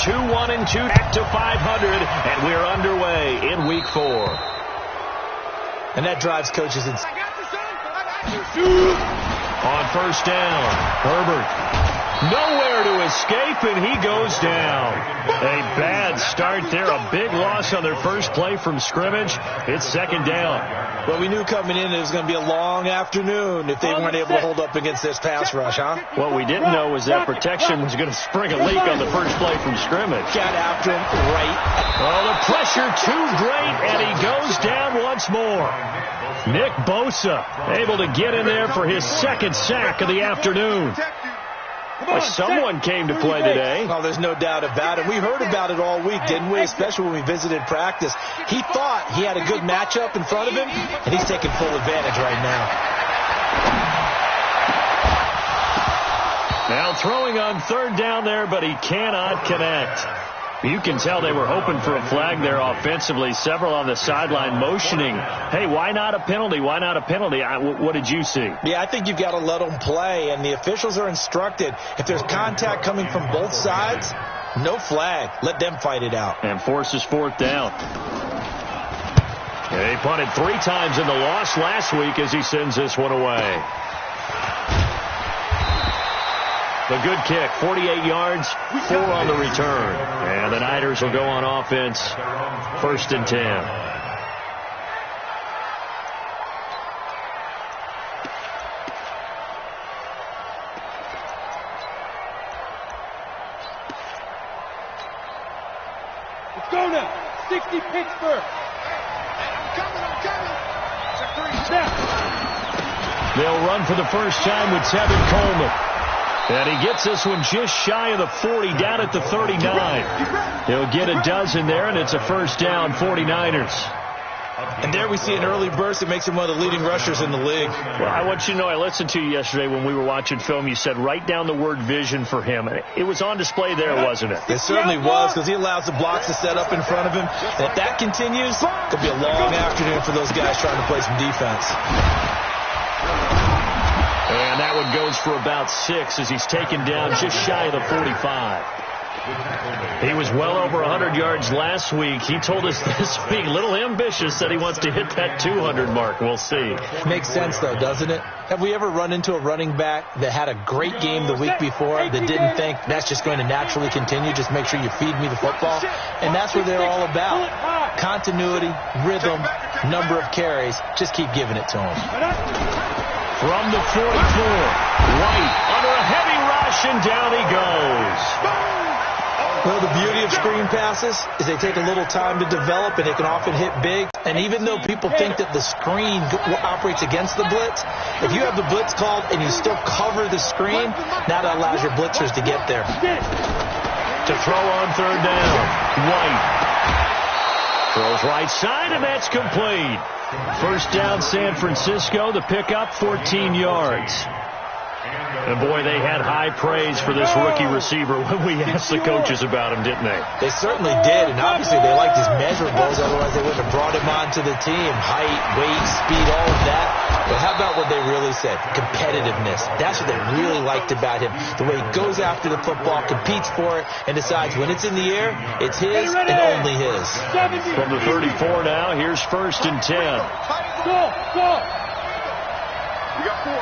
2-1 and 2 back to 500, and we're underway in week 4. And that drives coaches insane. On first down, Herbert. Nowhere to escape, and he goes down. A bad start there. A big loss on their first play from scrimmage. It's second down. Well, we knew coming in it was going to be a long afternoon if they weren't able to hold up against this pass rush, huh? What we didn't know was that protection was going to spring a leak on the first play from scrimmage. Got after him right. Oh, the pressure too great, and he goes down once more. Nick Bosa able to get in there for his second sack of the afternoon. Well, someone came to play today. Oh, there's no doubt about it. We heard about it all week, didn't we? Especially when we visited practice. He thought he had a good matchup in front of him, and he's taking full advantage right now. Now throwing on third down there, but he cannot connect. You can tell they were hoping for a flag there offensively. Several on the sideline motioning, hey, why not a penalty? Why not a penalty? What did you see? Yeah, I think you've got to let them play, and the officials are instructed. If there's contact coming from both sides, no flag. Let them fight it out. And forces fourth down. He punted 3 times in the loss last week as he sends this one away. The good kick, 48 yards, 4 on the return. And the Niners will go on offense, 1st and 10. Let's go now. 60 Pittsburgh. They'll run for the first time with Tevin Coleman. And he gets this one just shy of the 40, down at the 39. He'll get a dozen there, and it's a first down, 49ers. And there we see an early burst that makes him one of the leading rushers in the league. Well, I want you to know, I listened to you yesterday when we were watching film. You said write down the word vision for him. It was on display there, wasn't it? It certainly was, because he allows the blocks to set up in front of him. And if that continues, it'll be a long afternoon for those guys trying to play some defense. And that one goes for about 6 as he's taken down just shy of the 45. He was well over 100 yards last week. He told us this week, a little ambitious, that he wants to hit that 200 mark. We'll see. Makes sense, though, doesn't it? Have we ever run into a running back that had a great game the week before that didn't think that's just going to naturally continue? Just make sure you feed me the football. And that's what they're all about. Continuity, rhythm, number of carries. Just keep giving it to him. From the 44, White under a heavy rush, and down he goes. Well, the beauty of screen passes is they take a little time to develop, and they can often hit big. And even though people think that the screen operates against the blitz, if you have the blitz called and you still cover the screen, now that allows your blitzers to get there. To throw on third down, White throws right side, and that's complete. First down, San Francisco. The pickup, 14 yards. And, boy, they had high praise for this rookie receiver when we asked the coaches about him, didn't they? They certainly did, and obviously they liked his measurables. Otherwise, they wouldn't have brought him onto the team. Height, weight, speed, all of that. But how about what they really said? Competitiveness. That's what they really liked about him. The way he goes after the football, competes for it, and decides when it's in the air, it's his and only his. From the 34 now, here's 1st and 10. Go. We got 4.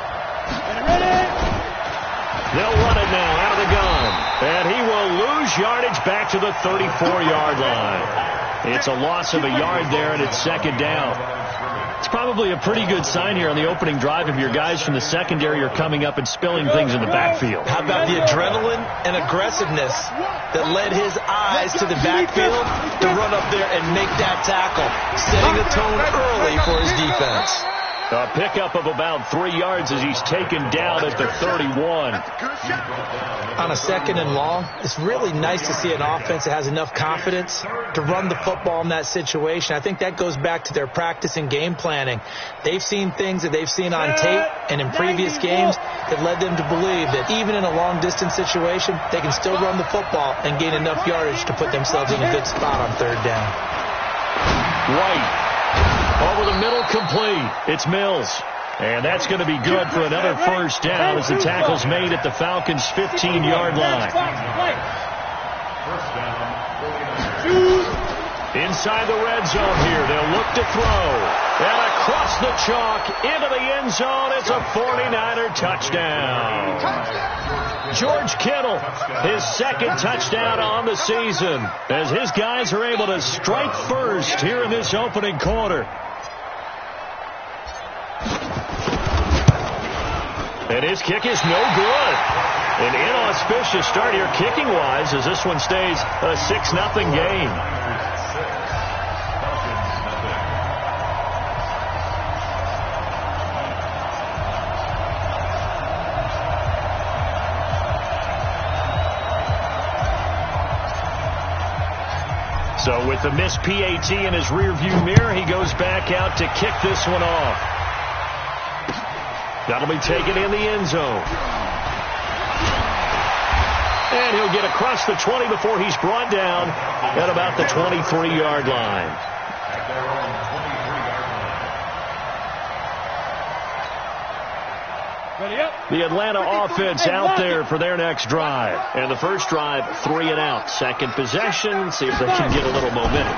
Ready? They'll run it now out of the gun. And he will lose yardage back to the 34-yard line. It's a loss of a yard there, and it's second down. It's probably a pretty good sign here on the opening drive if your guys from the secondary are coming up and spilling things in the backfield. How about the adrenaline and aggressiveness that led his eyes to the backfield to run up there and make that tackle, setting the tone early for his defense. A pickup of about 3 yards as he's taken down at the 31. On a second and long, it's really nice to see an offense that has enough confidence to run the football in that situation. I think that goes back to their practice and game planning. They've seen things that they've seen on tape and in previous games that led them to believe that even in a long-distance situation, they can still run the football and gain enough yardage to put themselves in a good spot on third down. White. Over the middle, complete. It's Mills. And that's going to be good for another first down as the tackle's made at the Falcons' 15-yard line. Inside the red zone here. They'll look to throw. And across the chalk into the end zone. It's a 49er touchdown. George Kittle, his second touchdown on the season, as his guys are able to strike first here in this opening quarter. And his kick is no good. An inauspicious start here kicking-wise as this one stays a 6-0 game. So with the missed PAT in his rearview mirror, he goes back out to kick this one off. That'll be taken in the end zone. And he'll get across the 20 before he's brought down at about the 23-yard line. The Atlanta offense out there for their next drive. And the first drive, 3 and out. Second possession, see if they can get a little momentum.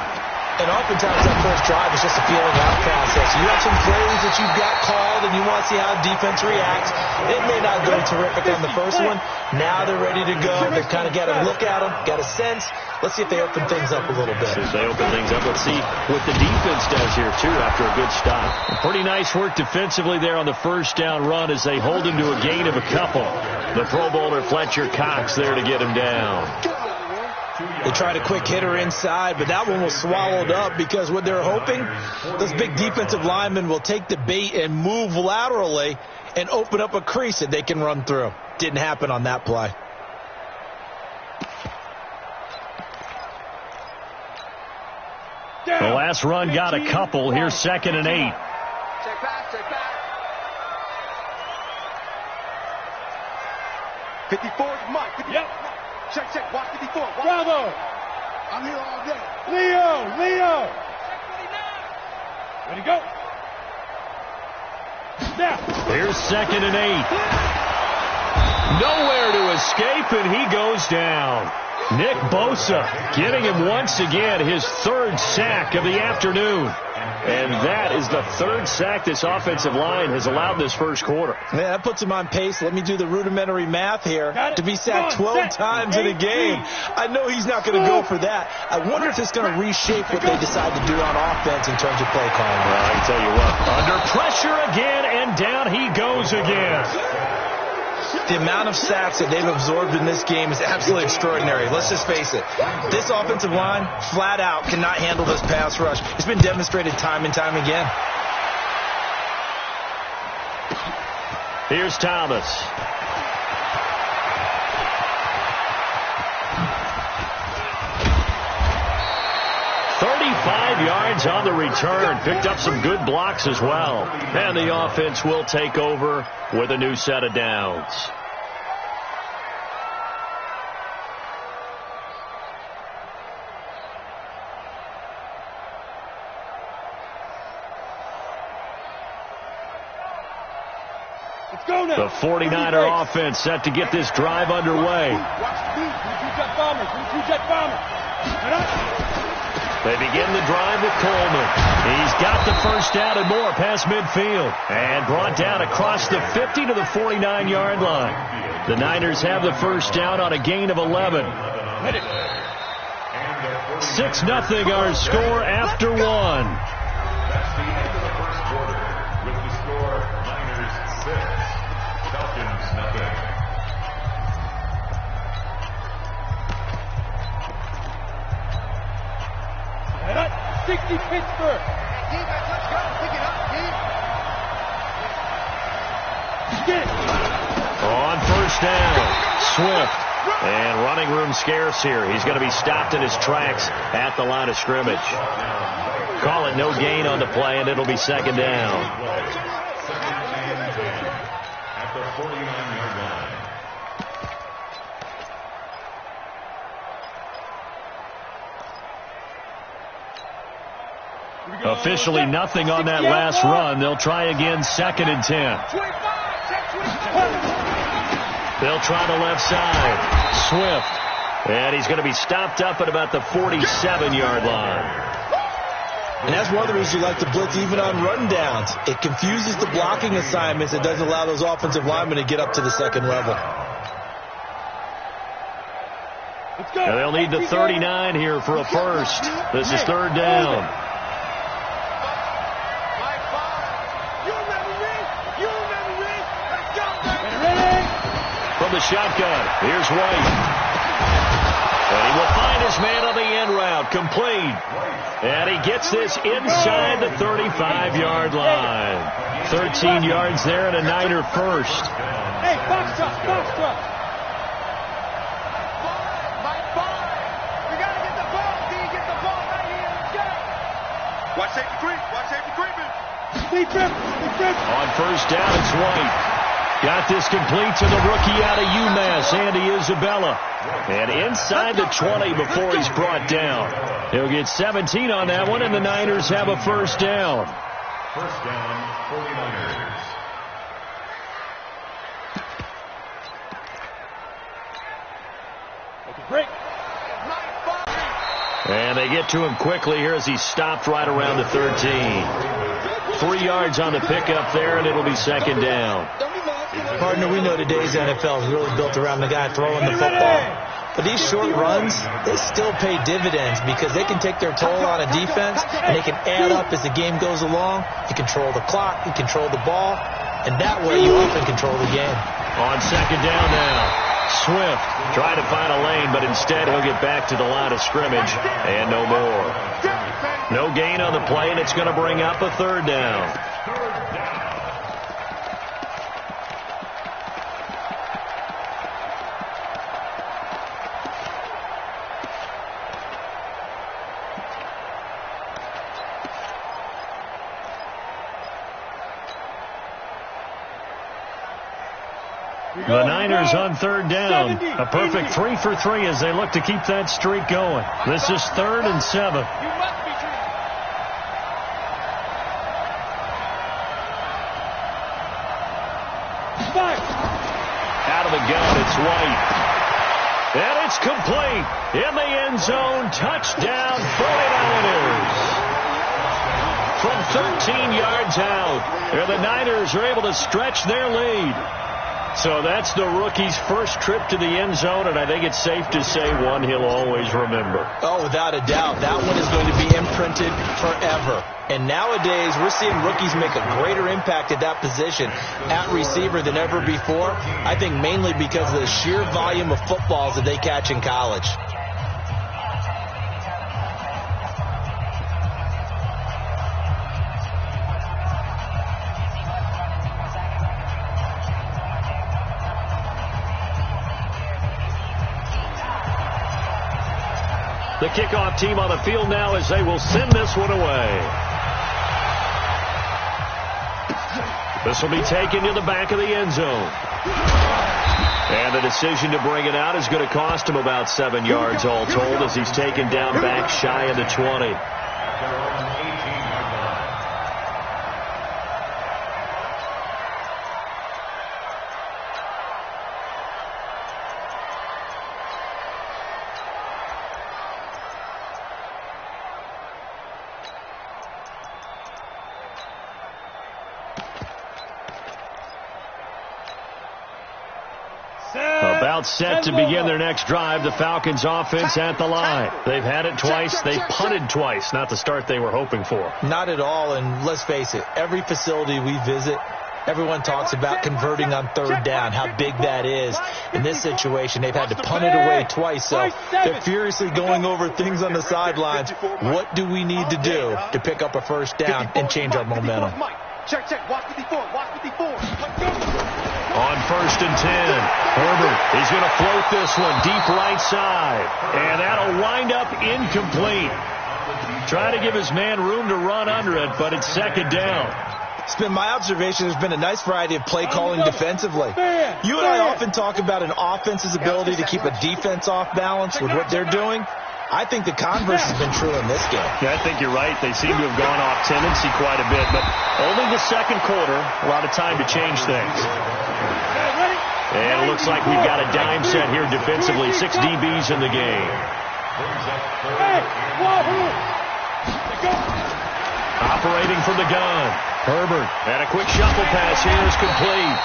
And oftentimes that first drive is just a feeling out process. You have some plays that you've got called and you want to see how defense reacts. It may not go terrific on the first one. Now they're ready to go. They've kind of got to look at them, got a sense. Let's see if they open things up a little bit. As they open things up, let's see what the defense does here, too, after a good stop. Pretty nice work defensively there on the first down run as they hold him to a gain of a couple. The Pro Bowler Fletcher Cox there to get him down. They tried a quick hitter inside, but that one was swallowed up because what they're hoping, those big defensive linemen will take the bait and move laterally and open up a crease that they can run through. Didn't happen on that play. The last run got a couple. Here's 2nd and 8. Check back, check back. 54 is Mike. 54. Yep. Check, watch 54. Watch. Bravo. I'm here all day. Leo. Ready, go. Now. Here's 2nd and 8. Nowhere to escape, and he goes down. Nick Bosa getting him once again his 3rd sack of the afternoon. And that is the 3rd sack this offensive line has allowed this first quarter. Yeah, that puts him on pace. Let me do the rudimentary math here. To be sacked 12 times in a game. I know he's not going to go for that. I wonder if it's going to reshape what they decide to do on offense in terms of play calling. Well, I can tell you what. Under pressure again, and down he goes again. The amount of sacks that they've absorbed in this game is absolutely extraordinary. Let's just face it. This offensive line, flat out, cannot handle this pass rush. It's been demonstrated time and time again. Here's Thomas. Yards on the return. Picked up some good blocks as well. And the offense will take over with a new set of downs. Let's go now. The 49er offense set to get this drive underway. They begin the drive with Coleman. He's got the first down and more past midfield. And brought down across the 50 to the 49-yard line. The Niners have the first down on a gain of 11. 6-0 our score after one. That's the end of the first quarter with the score Niners 6, Falcons 0. 60 Pittsburgh. Defense, let's go. Pick it up, Get it. On first down, Swift. And running room scarce here. He's going to be stopped in his tracks at the line of scrimmage. Call it no gain on the play, and it'll be second down. At the 49-yard line. Officially nothing on that last run. They'll try again, second and 10. They'll try the left side. Swift And he's going to be stopped up at about the 47-yard line. And that's one of the reasons you like to blitz even on run downs. It confuses the blocking assignments. It doesn't allow those offensive linemen to get up to the second level. And they'll need the 39 here for a first. This is third down. From the shotgun, here's White. And he will find his man on the end route, complete. And he gets this inside the 35-yard line. 13 yards there and a Niner first. Hey, box truck. We got to get the ball, D. Get the ball right here. Let's go. Watch safety creep. Deep grip. On first down, it's White. Got this complete to the rookie out of UMass, Andy Isabella. And inside the 20 before he's brought down. He'll get 17 on that one, and the Niners have a first down. First down, 49ers. Break. And they get to him quickly here as he's stopped right around the 13. 3 yards on the pickup there, and it'll be second down. Partner, we know today's NFL is really built around the guy throwing the football. But these short runs, they still pay dividends because they can take their toll on a defense, and they can add up as the game goes along. You control the clock, you control the ball, and that way you often control the game. On second down now, Swift trying to find a lane, but instead he'll get back to the line of scrimmage, and no more. No gain on the play, and it's going to bring up a third down. The Niners on third down. A perfect 3 for 3 as they look to keep that streak going. This is 3rd and 7. Out of the gun, it's White. And it's complete. In the end zone. Touchdown, 49ers. From 13 yards out. The Niners are able to stretch their lead. So that's the rookie's first trip to the end zone, and I think it's safe to say one he'll always remember. Oh, without a doubt. That one is going to be imprinted forever. And nowadays, we're seeing rookies make a greater impact at that position at receiver than ever before. I think mainly because of the sheer volume of footballs that they catch in college. The kickoff team on the field now as they will send this one away. This will be taken to the back of the end zone. And the decision to bring it out is going to cost him about 7 yards all told as he's taken down back shy of the 20. About set to begin their next drive. The Falcons offense at the line. They've had it twice. They've punted twice. Not the start they were hoping for. Not at all. And let's face it, every facility we visit, everyone talks about converting on third down, how big that is. In this situation, they've had to punt it away twice. So they're furiously going over things on the sidelines. What do we need to do to pick up a first down and change our momentum? Check. Watch 54. On 1st and 10, Herbert, he's going to float this one deep right side. And that'll wind up incomplete. Trying to give his man room to run under it, but it's second down. It's been my observation there's been a nice variety of play calling defensively. You and I often talk about an offense's ability to keep a defense off balance with what they're doing. I think the converse has been true in this game. Yeah, I think you're right. They seem to have gone off tendency quite a bit, but only the second quarter, a lot of time to change things. And looks like we've got a dime set here defensively. 6 DBs in the game. Operating from the gun. Herbert. And a quick shuffle pass here is complete.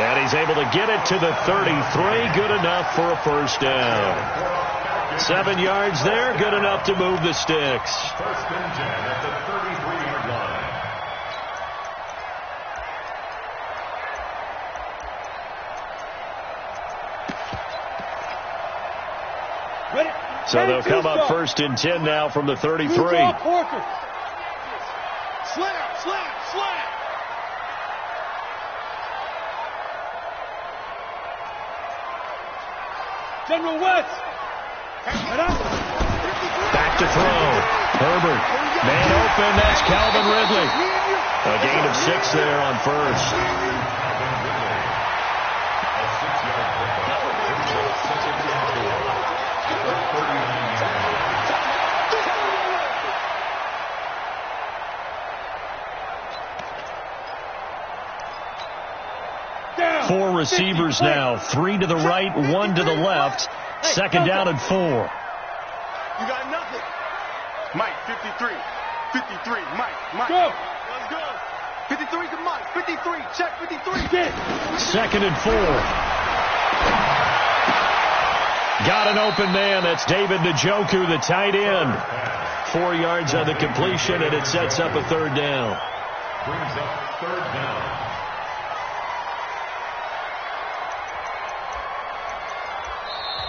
And he's able to get it to the 33. Good enough for a first down. 7 yards there. Good enough to move the sticks. First and 10 at the 33-yard line. So they'll come up first and 10 now from the 33. Slam, slam, slam. General West. Back to throw. Herbert. Man open. That's Calvin Ridley. A gain of 6 there on first. Four receivers now. 3 to the right, 1 to the left. Second down and 4. You got nothing. Mike, 53. 53. Mike. Go. Let's go. 53 to Mike. 53. Check 53. Second and 4. Got an open man. That's David Njoku, the tight end. 4 yards on the completion, and it sets up a third down. Brings up third down.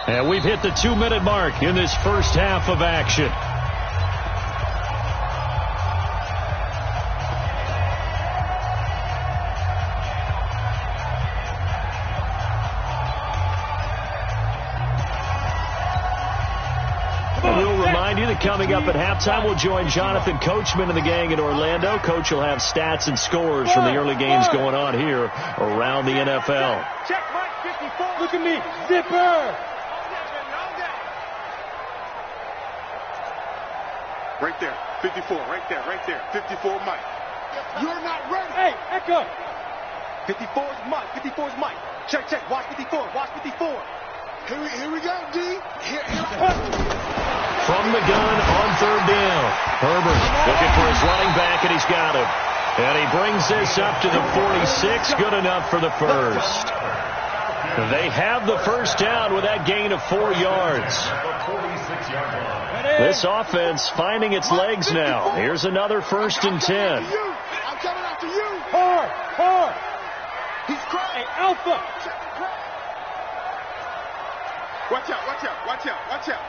And we've hit the 2-minute mark in this first half of action. We'll remind you that coming up at halftime, we'll join Jonathan Coachman and the gang in Orlando. Coach will have stats and scores from the early games going on here around the NFL. Check Mike, 54. Look at me. Zipper. Right there. 54. Right there. Right there. 54 Mike. You're not ready. Hey, Echo. 54 is Mike. 54 is Mike. Check, check. Watch 54. Watch 54. Here we go, D. Here From the gun on third down. Herbert looking for his running back, and he's got him. And he brings this up to the 46. Good enough for the first. They have the first down with that gain of 4 yards. This offense finding its legs now. Here's another first and 10. I'm coming after you. Hard. He's crying. Hey, Alpha. Watch out, watch out, watch out, watch out.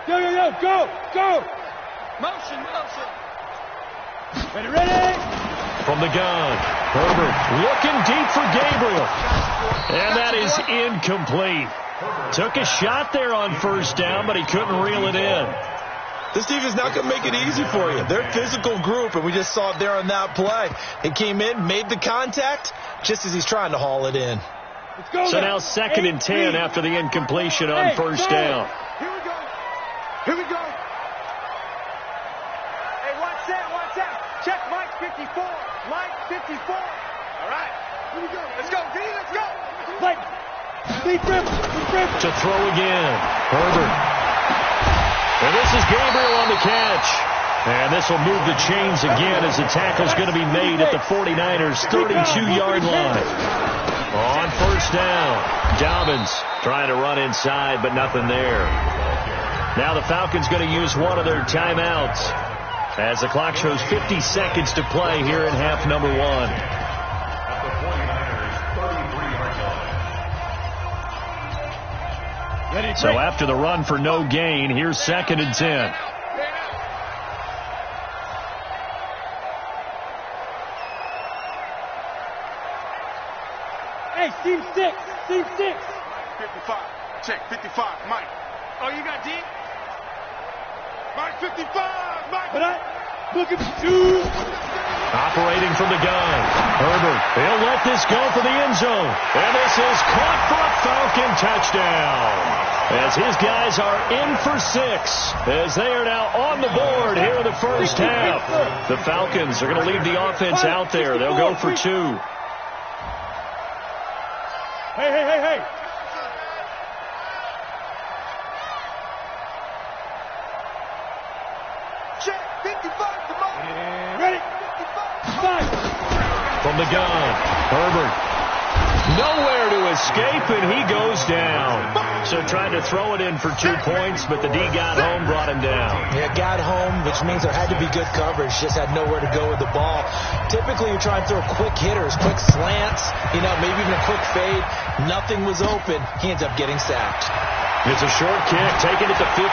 Yo, go. Motion. Ready. From the gun, Herbert looking deep for Gabriel. And that is incomplete. Took a shot there on first down, but he couldn't reel it in. This defense is not going to make it easy for you. They're a physical group, and we just saw it there on that play. He came in, made the contact, just as he's trying to haul it in. Let's go. So now second and 10 after the incompletion on first down. Here we go. Hey, watch out. Check Mike, 54. Mike, 54. All right. Here we go. Let's go, D. Let's go. Mike. Deep rip. To throw again. Herbert. And this is Gabriel on the catch. And this will move the chains again as the tackle's going to be made at the 49ers' 32-yard line. On first down, Dobbins trying to run inside, but nothing there. Now the Falcons going to use one of their timeouts as the clock shows 50 seconds to play here in half number 1. At the 49ers' 33-yard line. So after the run for no gain, here's second and 10. Hey, team 6. 55. Check, 55. Mike. Oh, you got D? Mike, 55. Mike. But look at two. Operating from the gun. Herbert. He'll let this go for the end zone. And this is caught for a Falcon touchdown. As his guys are in for 6. As they are now on the board here in the first half. The Falcons are going to leave the offense out there. They'll go for 2. Hey. Check, 55, come on. Ready? 55. From the gun, Herbert. Nowhere to escape, and he goes down. So tried to throw it in for 2 points, but the D got home, brought him down. Yeah, got home, which means there had to be good coverage. Just had nowhere to go with the ball. Typically, you're trying to throw quick hitters, quick slants, maybe even a quick fade. Nothing was open. He ends up getting sacked. It's a short kick, taken at the 15.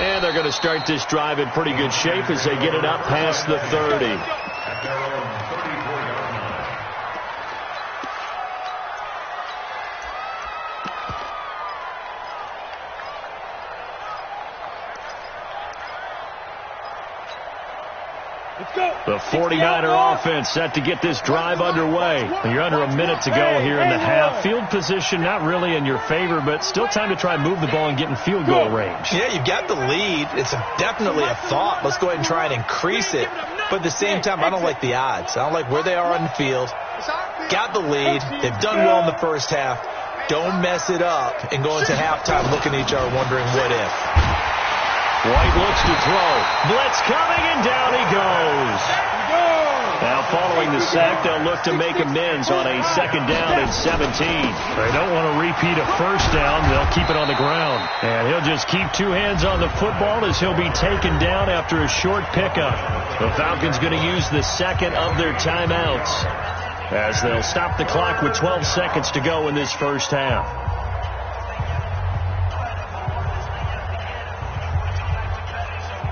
And they're going to start this drive in pretty good shape as they get it up past the 30. At their own 34-yard line. The 49er offense set to get this drive underway. You're under a minute to go here in the half. Field position not really in your favor, but still time to try and move the ball and get in field goal range. Yeah, you've got the lead. It's definitely a thought. Let's go ahead and try and increase it. But at the same time, I don't like the odds. I don't like where they are on the field. Got the lead. They've done well in the first half. Don't mess it up and go into halftime looking at each other wondering what if. White looks to throw. Blitz coming, and down he goes. Now following the sack, they'll look to make amends on a 2nd down and 17. They don't want to repeat a first down. They'll keep it on the ground. And he'll just keep 2 hands on the football as he'll be taken down after a short pickup. The Falcons going to use the second of their timeouts as they'll stop the clock with 12 seconds to go in this first half.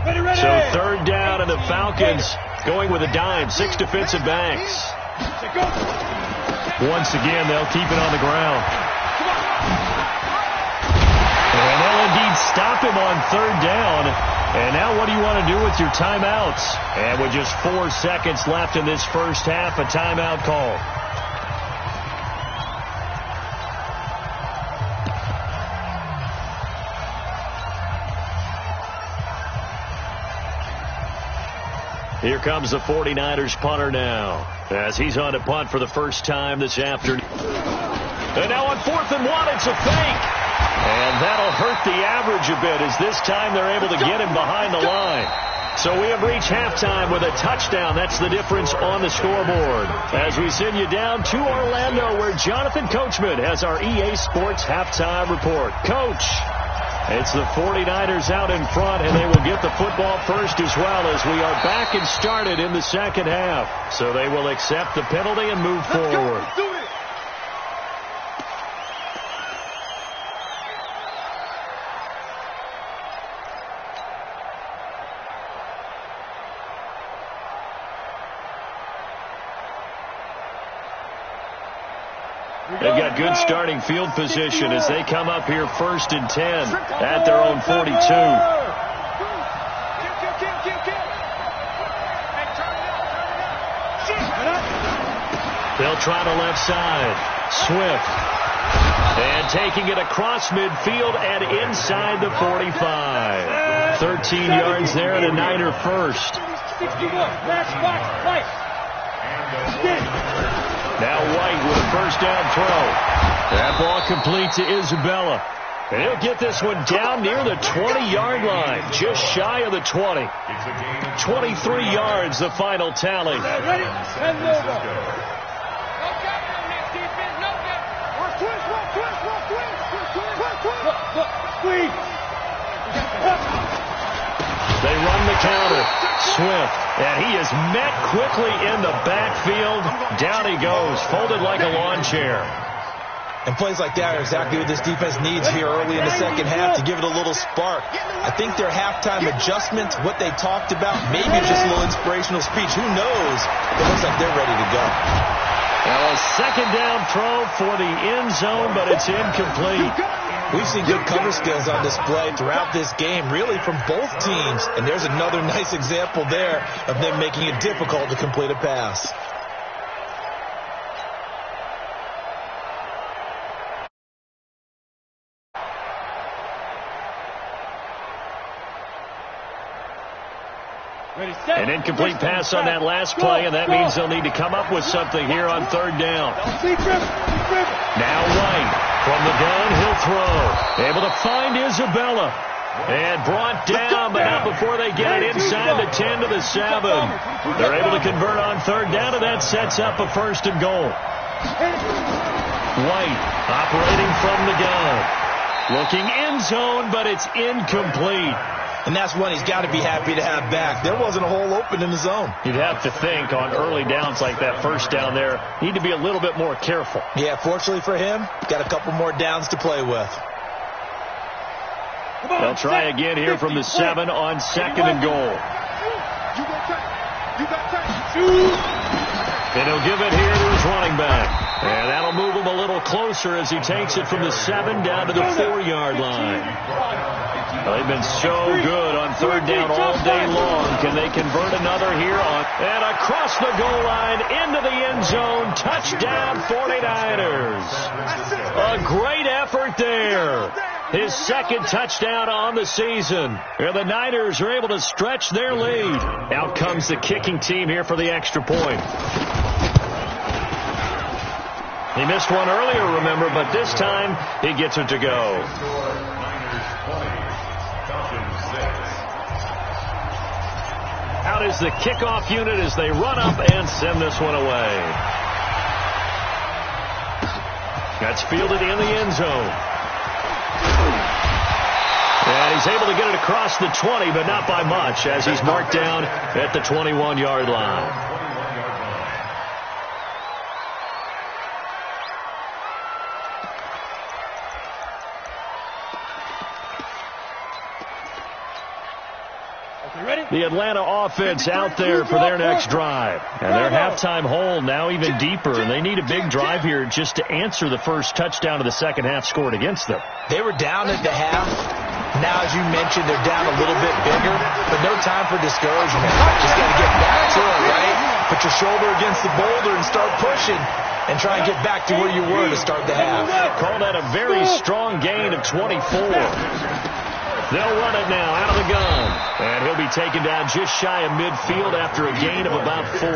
So 3rd down, and the Falcons going with a dime. 6 defensive backs. Once again, they'll keep it on the ground. And they'll indeed stop him on 3rd down. And now what do you want to do with your timeouts? And with just 4 seconds left in this first half, a timeout call. Here comes the 49ers punter now as he's on to punt for the first time this afternoon. And now on 4th and 1, it's a fake. And that'll hurt the average a bit as this time they're able to get him behind the line. So we have reached halftime with a touchdown. That's the difference on the scoreboard. As we send you down to Orlando where Jonathan Coachman has our EA Sports halftime report. Coach. It's the 49ers out in front, and they will get the football first as well as we are back and started in the second half. So they will accept the penalty and move forward. They've got good starting field position as they come up here 1st and 10 at their own 42. They'll try the left side. Swift. And taking it across midfield and inside the 45. 13 yards there and a Niner first. Now White with a first down throw. That ball complete to Isabella. And he'll get this one down near the 20-yard line, just shy of the 20. 23 yards, the final tally. They run the counter. Swift. And he is met quickly in the backfield. Down he goes, folded like a lawn chair. And plays like that are exactly what this defense needs here early in the second half to give it a little spark. I think their halftime adjustments, what they talked about, maybe just a little inspirational speech. Who knows? It looks like they're ready to go. Well, a second down throw for the end zone, but it's incomplete. We've seen good cover skills on display throughout this game, really from both teams. And there's another nice example there of them making it difficult to complete a pass. An incomplete pass on that last play, and that means they'll need to come up with something here on third down. Now White from the gun, he'll throw. Able to find Isabella. And brought down, but not before they get it inside the 10 to the 7. They're able to convert on third down, and that sets up a 1st and goal. White operating from the gun. Looking end zone, but it's incomplete. And that's one he's got to be happy to have back. There wasn't a hole open in the zone. You'd have to think on early downs like that first down there, need to be a little bit more careful. Yeah, fortunately for him, got a couple more downs to play with. They'll try again here from the 7 on 2nd and goal. And he'll give it here to his running back. And that'll move him a little closer as he takes it from the 7 down to the 4-yard line. Well, they've been so good on third down all day long. Can they convert another here on? And across the goal line into the end zone. Touchdown 49ers. A great effort there. His 2nd touchdown on the season. And the Niners are able to stretch their lead. Out comes the kicking team here for the extra point. He missed one earlier, remember, but this time he gets it to go. Out is the kickoff unit as they run up and send this one away. That's fielded in the end zone. And he's able to get it across the 20, but not by much, as he's marked down at the 21-yard line. The Atlanta offense out there for their next drive. And their halftime hole now even deeper, and they need a big drive here just to answer the first touchdown of the second half scored against them. They were down at the half. Now, as you mentioned, they're down a little bit bigger, but no time for discouragement. Just got to get back to it, right? Put your shoulder against the boulder and start pushing and try and get back to where you were to start the half. Call that a very strong gain of 24. They'll run it now out of the gun. And he'll be taken down just shy of midfield after a gain of about 4.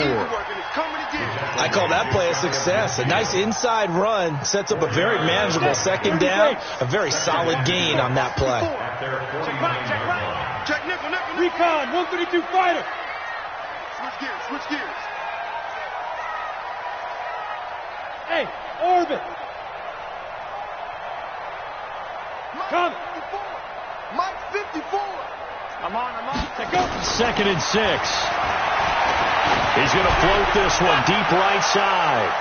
I call that play a success. A nice inside run sets up a very manageable 2nd down. A very solid gain on that play. Check nickel. Recon, 132 fighter. Switch gears. Hey, orbit. Come. Mike 54. I'm on. Take go. 2nd and 6. He's going to float this one deep right side.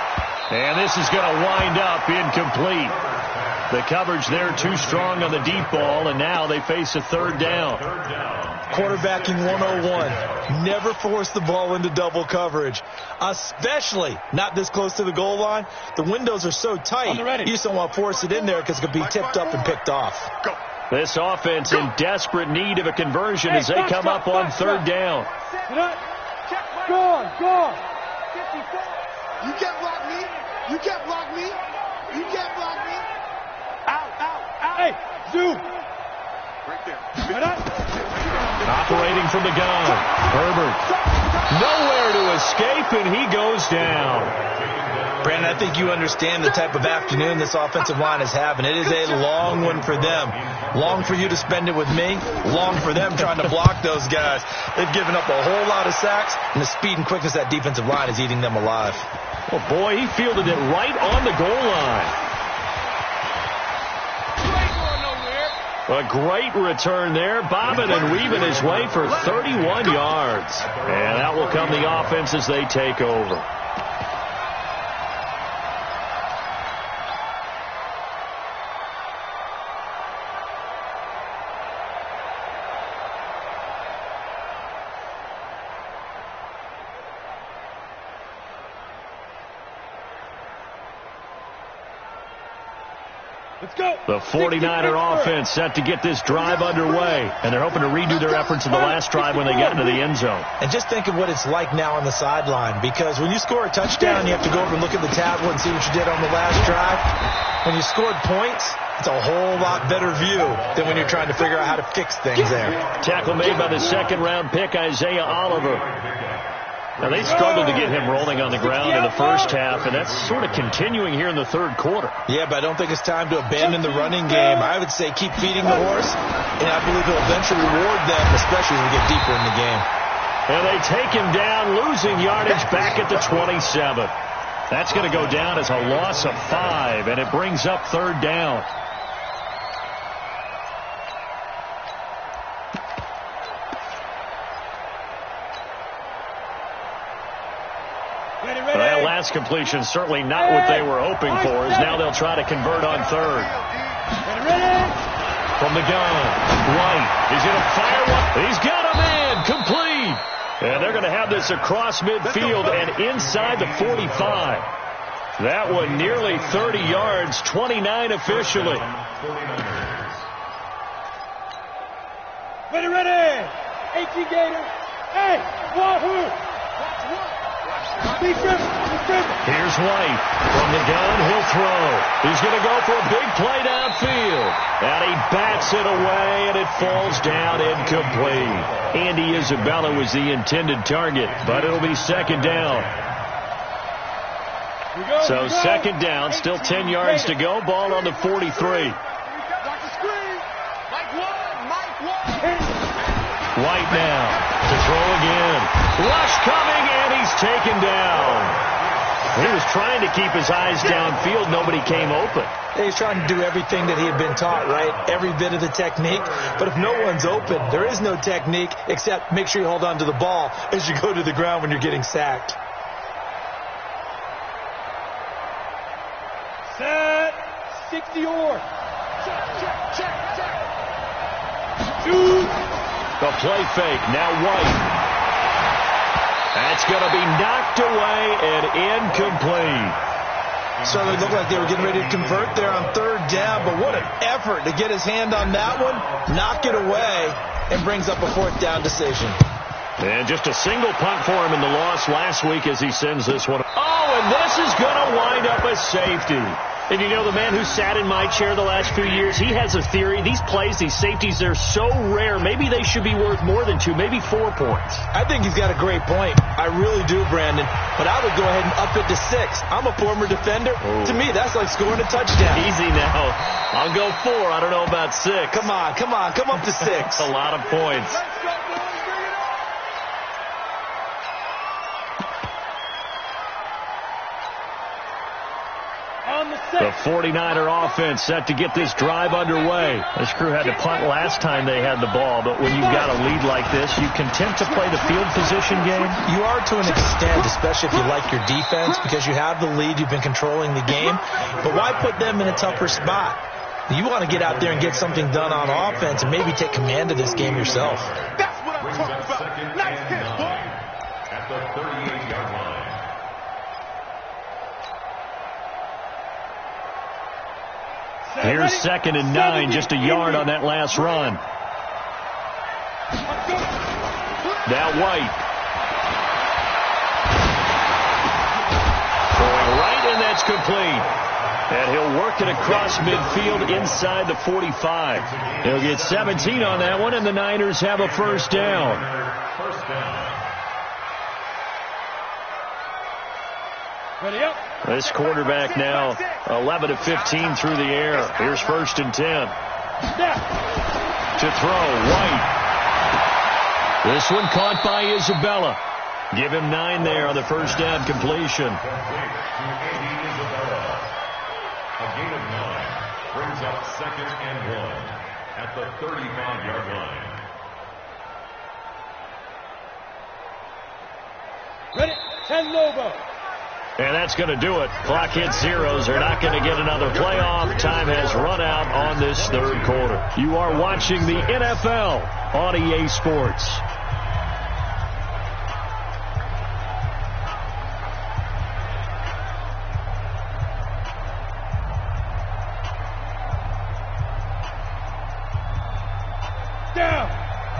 And this is going to wind up incomplete. The coverage there too strong on the deep ball, and now they face a 3rd down. Quarterbacking 101. Never force the ball into double coverage, especially not this close to the goal line. The windows are so tight, you just don't want to force it in there because it could be tipped up and picked off. Go. This offense in desperate need of a conversion as they come up on 3rd down. Go on. You can't block me. Out. Hey, zoom. Right there. Operating from the gun. Herbert. Nowhere to escape, and he goes down. Brandon, I think you understand the type of afternoon this offensive line is having. It is a long one for them. Long for you to spend it with me. Long for them trying to block those guys. They've given up a whole lot of sacks, and the speed and quickness of that defensive line is eating them alive. Well, boy, he fielded it right on the goal line. A great return there, bobbing and weaving his way for 31 yards. And that will come the offense as they take over. The 49er offense set to get this drive underway, and they're hoping to redo their efforts in the last drive when they got into the end zone. And just think of what it's like now on the sideline, because when you score a touchdown, you have to go over and look at the tablet and see what you did on the last drive. When you scored points, it's a whole lot better view than when you're trying to figure out how to fix things there. Tackle made by the second-round pick, Isaiah Oliver. Now, they struggled to get him rolling on the ground in the first half, and that's sort of continuing here in the third quarter. Yeah, but I don't think it's time to abandon the running game. I would say keep feeding the horse, and I believe he'll eventually reward them, especially as we get deeper in the game. And they take him down, losing yardage back at the 27. That's going to go down as a loss of 5, and it brings up third down. That last completion certainly not what they were hoping for, as now they'll try to convert on third. From the gun, White. He's going to fire one. He's got a man. Complete. And they're going to have this across midfield and inside the 45. That one nearly 30 yards, 29 officially. Ready. 18 Gator. Hey, Wahoo. Here's White. From the gun, he'll throw. He's going to go for a big play downfield. And he bats it away, and it falls down incomplete. Andy Isabella was the intended target, but it'll be second down. So second down, still 10 yards to go. Ball on the 43. White now to throw again. Rush coming, and he's taken down. He was trying to keep his eyes downfield. Nobody came open. He's trying to do everything that he had been taught, right? Every bit of the technique. But if no one's open, there is no technique except make sure you hold on to the ball as you go to the ground when you're getting sacked. Set. 60 or. Check. The play fake. Now White. That's going to be knocked away and incomplete. So it looked like they were getting ready to convert there on third down, but what an effort to get his hand on that one, knock it away, and brings up a fourth down decision. And just a single punt for him in the loss last week as he sends this one. Oh, and this is going to wind up a safety. And you know, the man who sat in my chair the last few years, he has a theory. These plays, these safeties, they're so rare. Maybe they should be worth more than 2, maybe 4 points. I think he's got a great point. I really do, Brandon. But I would go ahead and up it to 6. I'm a former defender. Oh. To me, that's like scoring a touchdown. Easy now. I'll go 4. I don't know about 6. Come on. Come up to 6. A lot of points. The 49er offense set to get this drive underway. This crew had to punt last time they had the ball, but when you've got a lead like this, you content to play the field position game? You are to an extent, especially if you like your defense, because you have the lead, you've been controlling the game. But why put them in a tougher spot? You want to get out there and get something done on offense and maybe take command of this game yourself. That's what I'm talking about. Nice hit, boy. At the 38-yard line. Here's 2nd and 9, just a yard on that last run. Now White. Going right, and that's complete. And he'll work it across midfield inside the 45. He'll get 17 on that one, and the Niners have a first down. First down. Ready up. This quarterback now 11 of 15 through the air. Here's 1st and 10. To throw, White. This one caught by Isabella. Give him 9 there on the first down completion. A gain of 9 brings up 2nd and 1 at the 35-yard line. Ready. 10 Lobo. And that's going to do it. Clock hits zeros. They're not going to get another playoff. Time has run out on this third quarter. You are watching the NFL on EA Sports.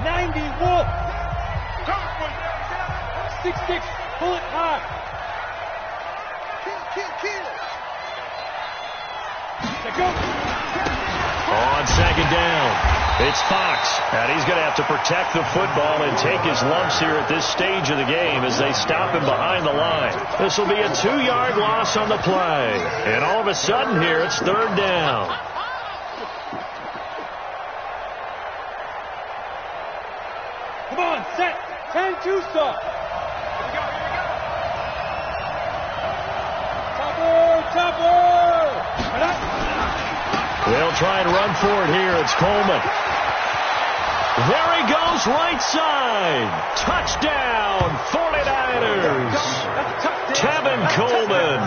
90, wolf. 6-6, pull it high. Kill. Let go. On second down, it's Fox, and he's going to have to protect the football and take his lumps here at this stage of the game as they stop him behind the line. This will be a 2-yard loss on the play, and all of a sudden here it's third down. Come on, set. 10-2 stop. Topper. They'll try and run for it here. It's Coleman. There he goes, right side. Touchdown, 49ers. Tevin Coleman,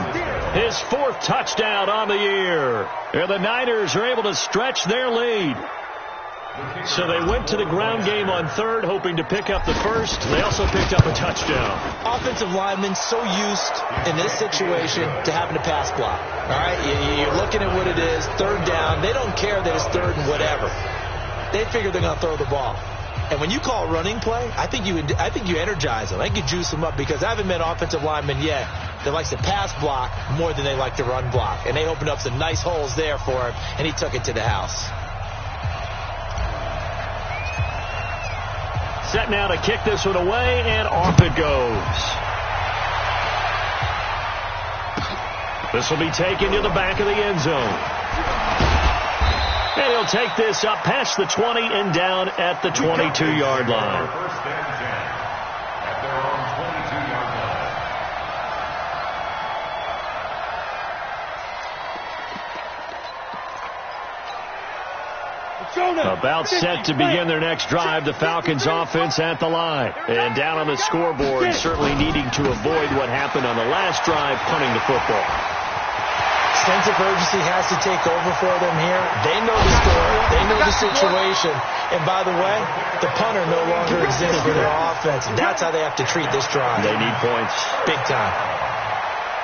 his 4th touchdown on the year. And the Niners are able to stretch their lead. So they went to the ground game on third, hoping to pick up the first. They also picked up a touchdown. Offensive linemen so used in this situation to having to pass block. All right, you're looking at what it is, third down. They don't care that it's third and whatever. They figure they're going to throw the ball. And when you call a running play, I think you energize them. I think you juice them up because I haven't met offensive linemen yet that likes to pass block more than they like to run block. And they opened up some nice holes there for him, and he took it to the house. Set now to kick this one away, and off it goes. This will be taken to the back of the end zone. And he'll take this up past the 20 and down at the 22-yard line. First and 10 at their own 22-yard line. About set to begin their next drive, the Falcons offense at the line. And down on the scoreboard, certainly needing to avoid what happened on the last drive, punting the football. Sense of urgency has to take over for them here. They know the score. They know the situation. And by the way, the punter no longer exists for their offense. That's how they have to treat this drive. They need points. Big time.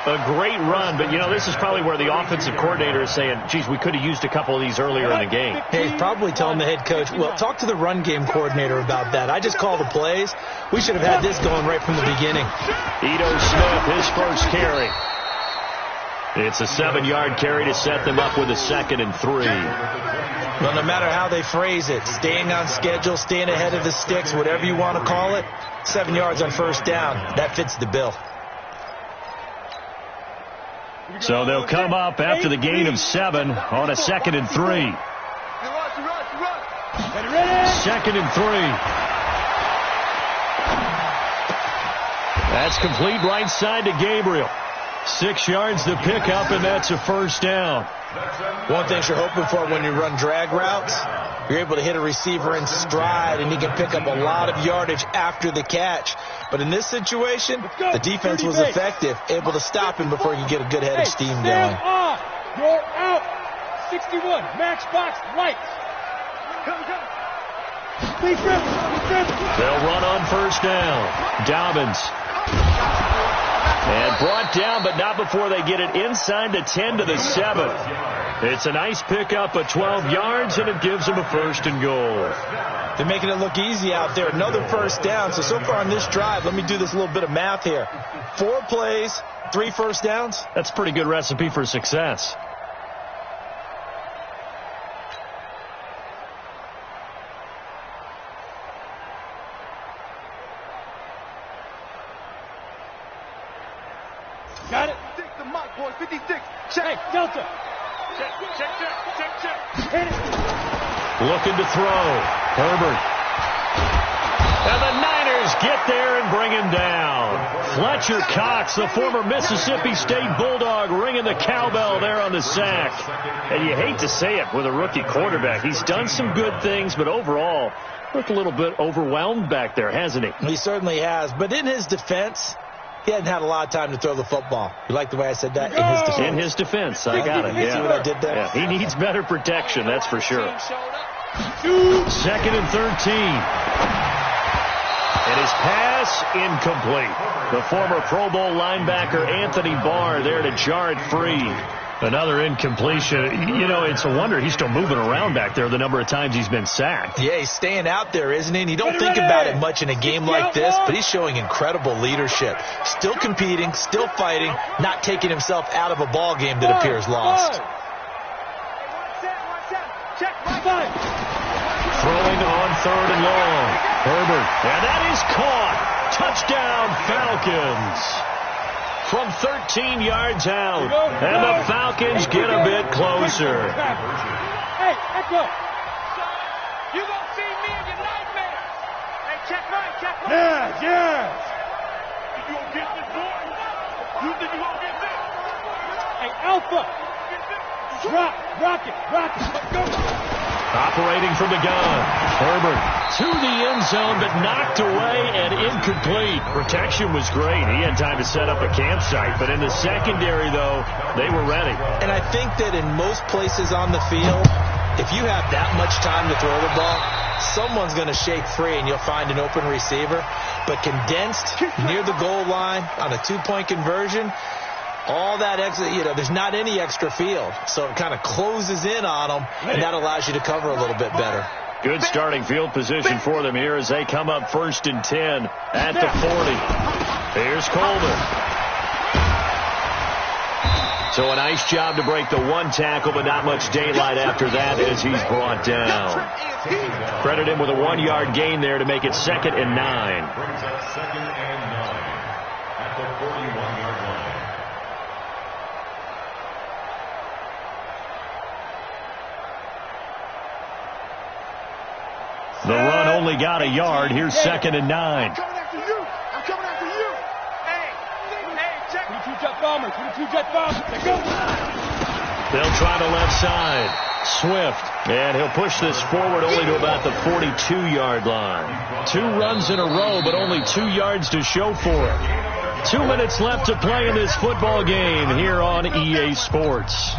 A great run, but, you know, this is probably where the offensive coordinator is saying, geez, we could have used a couple of these earlier in the game. Hey, he's probably telling the head coach, well, talk to the run game coordinator about that. I just call the plays. We should have had this going right from the beginning. Ito Smith, his first carry. It's a 7-yard carry to set them up with a 2nd and 3. Well, no matter how they phrase it, staying on schedule, staying ahead of the sticks, whatever you want to call it, 7 yards on first down, that fits the bill. So they'll come up after the gain of 7 on a 2nd and 3. 2nd and 3. That's complete right side to Gabriel. 6 yards to pick up, and that's a first down. One thing you're hoping for when you run drag routes, you're able to hit a receiver in stride, and he can pick up a lot of yardage after the catch. But in this situation, the defense was effective, able to stop him before he could get a good head of steam going. You're out. 61, max box, lights. They'll run on first down. Dobbins. And brought down, but not before they get it inside the 10 to the 7. It's a nice pickup of 12 yards, and it gives them a 1st and goal. They're making it look easy out there. Another first down. So far on this drive, let me do this little bit of math here. 4 plays, 3 first downs. That's a pretty good recipe for success. Got it. Stick the mic, boys. 56. Check. Hey, Delta. Check. Hit it. Looking to throw. Herbert. And the Niners get there and bring him down. Fletcher Cox, the former Mississippi State Bulldog, ringing the cowbell there on the sack. And you hate to say it with a rookie quarterback. He's done some good things, but overall, looked a little bit overwhelmed back there, hasn't he? He certainly has. But in his defense, he hadn't had a lot of time to throw the football. You like the way I said that? In his defense. In his defense. I got it. Yeah. See what I did there? Yeah. He needs better protection, that's for sure. 2nd and 13. And his pass incomplete. The former Pro Bowl linebacker Anthony Barr there to jar it free. Another incompletion. You know, it's a wonder he's still moving around back there the number of times he's been sacked. Yeah, he's staying out there, isn't he? And you don't think about it much in a game like this, but he's showing incredible leadership. Still competing, still fighting, not taking himself out of a ball game that appears lost. Throwing on 3rd and long. Herbert. And that is caught. Touchdown, Falcons. From 13 yards out. And the Falcons get a bit closer. Hey, let's go. You gonna see me in your nightmare. Hey, check right, check right. Yeah. You gonna get this, boy? You think you gonna get this? Hey, Alpha. Rock it. Let's go. Operating from the gun. Herbert to the end zone, but knocked away and incomplete. Protection was great. He had time to set up a campsite, but in the secondary, though, they were ready. And I think that in most places on the field, if you have that much time to throw the ball, someone's going to shake free and you'll find an open receiver. But condensed near the goal line on a 2-point conversion, all that extra, there's not any extra field. So it kind of closes in on them, and that allows you to cover a little bit better. Good starting field position for them here as they come up 1st and 10 at the 40. Here's Coleman. So a nice job to break the one tackle, but not much daylight after that as he's brought down. Credit him with a 1-yard gain there to make it 2nd and 9. Brings up 2nd and 9 at the 41-yard line. The run only got a yard. Here's 2nd and 9. I'm coming after you. Hey, check. 22 jet bombers. Let's go. They'll try the left side. Swift. And he'll push this forward only to about the 42-yard line. 2 runs in a row, but only 2 yards to show for it. 2 minutes left to play in this football game here on EA Sports.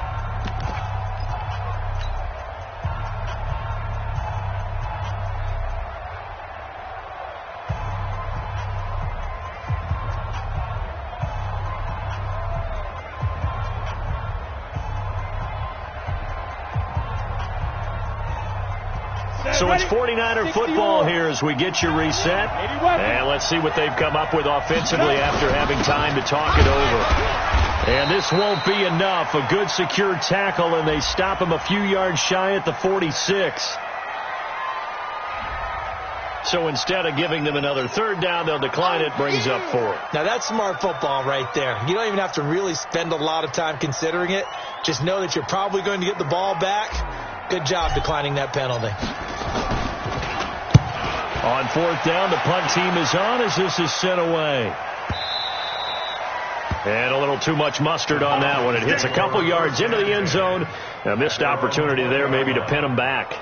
So it's 49er football here as we get you reset. And let's see what they've come up with offensively after having time to talk it over. And this won't be enough. A good secure tackle, and they stop him a few yards shy at the 46. So instead of giving them another 3rd down, they'll decline it, brings up 4th. Now that's smart football right there. You don't even have to really spend a lot of time considering it. Just know that you're probably going to get the ball back. Good job declining that penalty. On 4th down, the punt team is on as this is sent away. And a little too much mustard on that one. It hits a couple yards into the end zone. A missed opportunity there maybe to pin them back.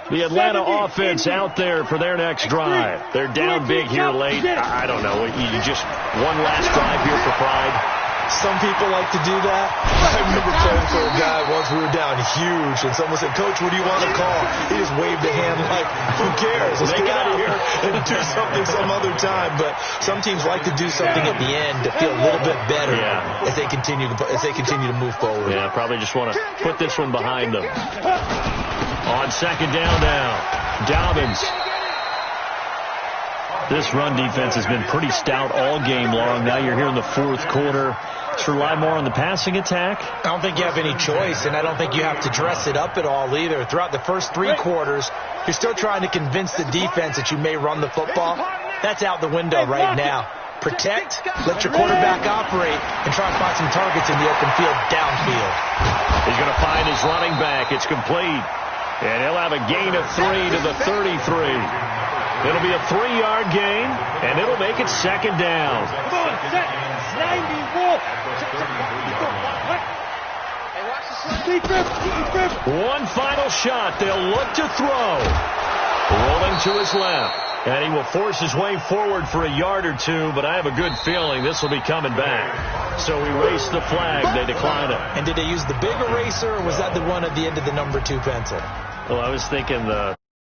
The Atlanta offense out there for their next drive. They're down big here late. I don't know. You just one last drive here for pride. Some people like to do that. I remember playing for a guy once. We were down huge, and someone said, "Coach, what do you want to call?" He just waved a hand like, "Who cares? Let's get out of here and do something some other time." But some teams like to do something at the end to feel a little bit better as they continue to move forward. Yeah, probably just want to put this one behind them. On 2nd down now, Dobbins. This run defense has been pretty stout all game long. Now you're here in the 4th quarter. Let's rely more on the passing attack. I don't think you have any choice, and I don't think you have to dress it up at all either. Throughout the first 3 quarters, you're still trying to convince the defense that you may run the football. That's out the window right now. Protect, let your quarterback operate, and try to find some targets in the open field downfield. He's going to find his running back. It's complete. And he'll have a gain of 3 to the 33. It'll be a 3-yard gain, and it'll make it 2nd down. Come on, set. 90 wolf. One final shot. They'll look to throw. Rolling to his left. And he will force his way forward for a yard or 2, but I have a good feeling this will be coming back. So erase the flag. They decline it. And did they use the big eraser, or was that the one at the end of the number 2 pencil? Well, I was thinking the